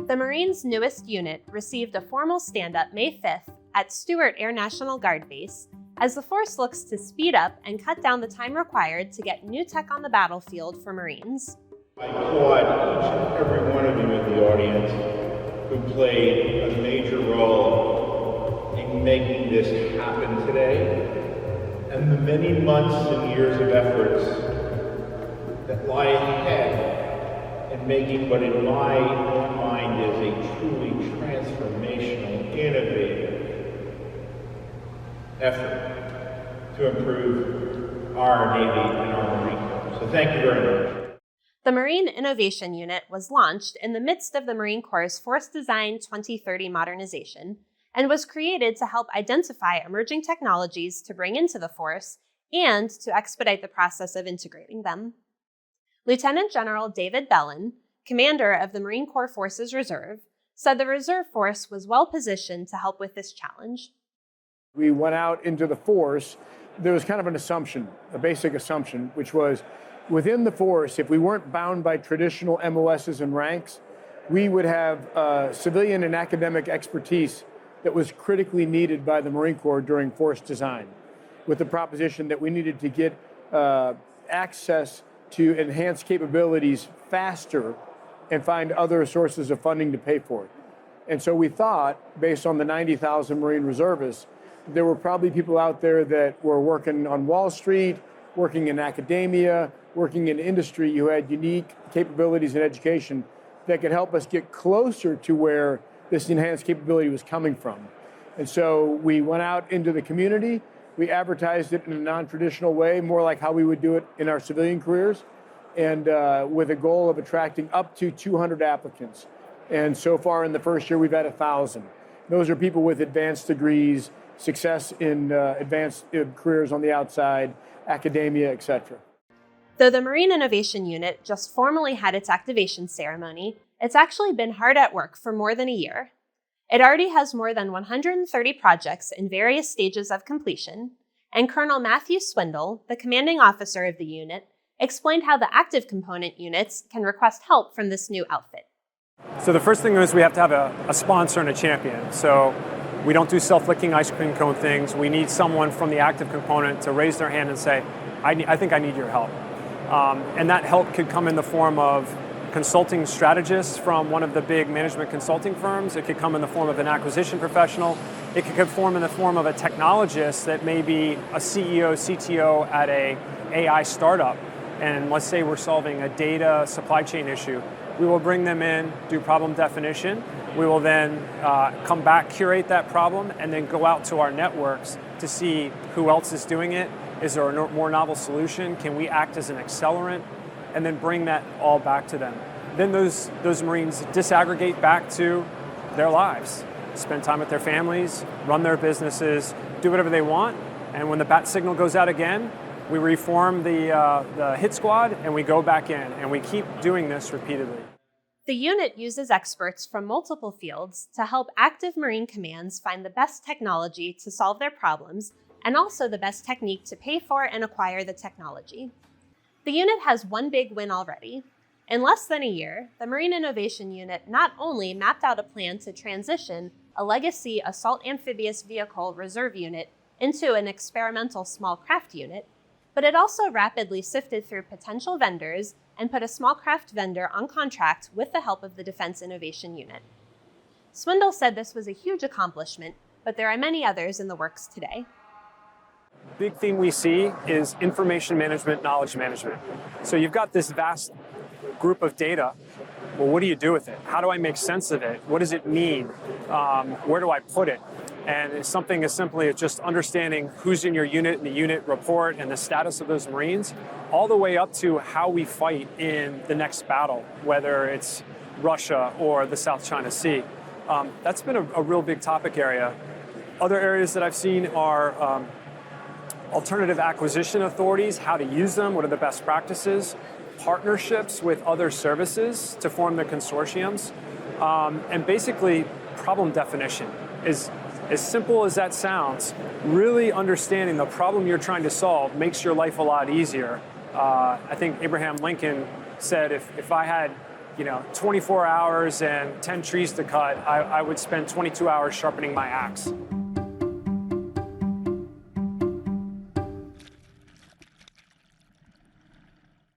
The Marine's newest unit received a formal stand-up May 5th at Stewart Air National Guard Base as the force looks to speed up and cut down the time required to get new tech on the battlefield for Marines. I applaud each and every one of you in the audience who played a major role in making this happen today, and the many months and years of efforts that lie ahead in making what in my own mind is a truly transformational, innovative effort to improve our Navy and our Marine Corps. So thank you very much. The Marine Innovation Unit was launched in the midst of the Marine Corps' Force Design 2030 modernization and was created to help identify emerging technologies to bring into the force and to expedite the process of integrating them. Lieutenant General David Bellin, commander of the Marine Corps Forces Reserve, said the Reserve Force was well positioned to help with this challenge. We went out into the force. There was kind of an assumption, a basic assumption, which was within the force, if we weren't bound by traditional MOSs and ranks, we would have civilian and academic expertise that was critically needed by the Marine Corps during force design, with the proposition that we needed to get access to enhance capabilities faster and find other sources of funding to pay for it. And so we thought, based on the 90,000 Marine reservists, there were probably people out there that were working on Wall Street, working in academia, working in industry, who had unique capabilities in education that could help us get closer to where this enhanced capability was coming from. And so we went out into the community. We advertised it in a non-traditional way, more like how we would do it in our civilian careers, and with a goal of attracting up to 200 applicants. And so far in the first year, we've had 1,000. Those are people with advanced degrees, success in advanced careers on the outside, academia, etc. Though the Marine Innovation Unit just formally had its activation ceremony, it's actually been hard at work for more than a year. It already has more than 130 projects in various stages of completion, and Colonel Matthew Swindle, the commanding officer of the unit, explained how the active component units can request help from this new outfit. So the first thing is we have to have a sponsor and a champion. So we don't do self-licking ice cream cone things. We need someone from the active component to raise their hand and say, I think I need your help. And that help could come in the form of consulting strategists from one of the big management consulting firms. It could come in the form of an acquisition professional. It could come in the form of a technologist that may be a CEO, CTO at a AI startup. And let's say we're solving a data supply chain issue. We will bring them in, do problem definition. We will then come back, curate that problem, and then go out to our networks to see who else is doing it. Is there a more novel solution? Can we act as an accelerant? And then bring that all back to them. Then those Marines disaggregate back to their lives, spend time with their families, run their businesses, do whatever they want. And when the bat signal goes out again, we reform the hit squad and we go back in, and we keep doing this repeatedly. The unit uses experts from multiple fields to help active Marine commands find the best technology to solve their problems, and also the best technique to pay for and acquire the technology. The unit has one big win already. In less than a year, the Marine Innovation Unit not only mapped out a plan to transition a legacy assault amphibious vehicle reserve unit into an experimental small craft unit, but it also rapidly sifted through potential vendors and put a small craft vendor on contract with the help of the Defense Innovation Unit. Swindle said this was a huge accomplishment, but there are many others in the works today. Big theme we see is information management, knowledge management. So you've got this vast group of data. Well, what do you do with it? How do I make sense of it? What does it mean? Where do I put it? And it's something as simply as just understanding who's in your unit and the unit report and the status of those Marines, all the way up to how we fight in the next battle, whether it's Russia or the South China Sea. That's been a real big topic area. Other areas that I've seen are alternative acquisition authorities, how to use them, what are the best practices, partnerships with other services to form the consortiums, and basically problem definition. Is as simple as that sounds, really understanding the problem you're trying to solve makes your life a lot easier. I think Abraham Lincoln said, if I had 24 hours and 10 trees to cut, I would spend 22 hours sharpening my axe.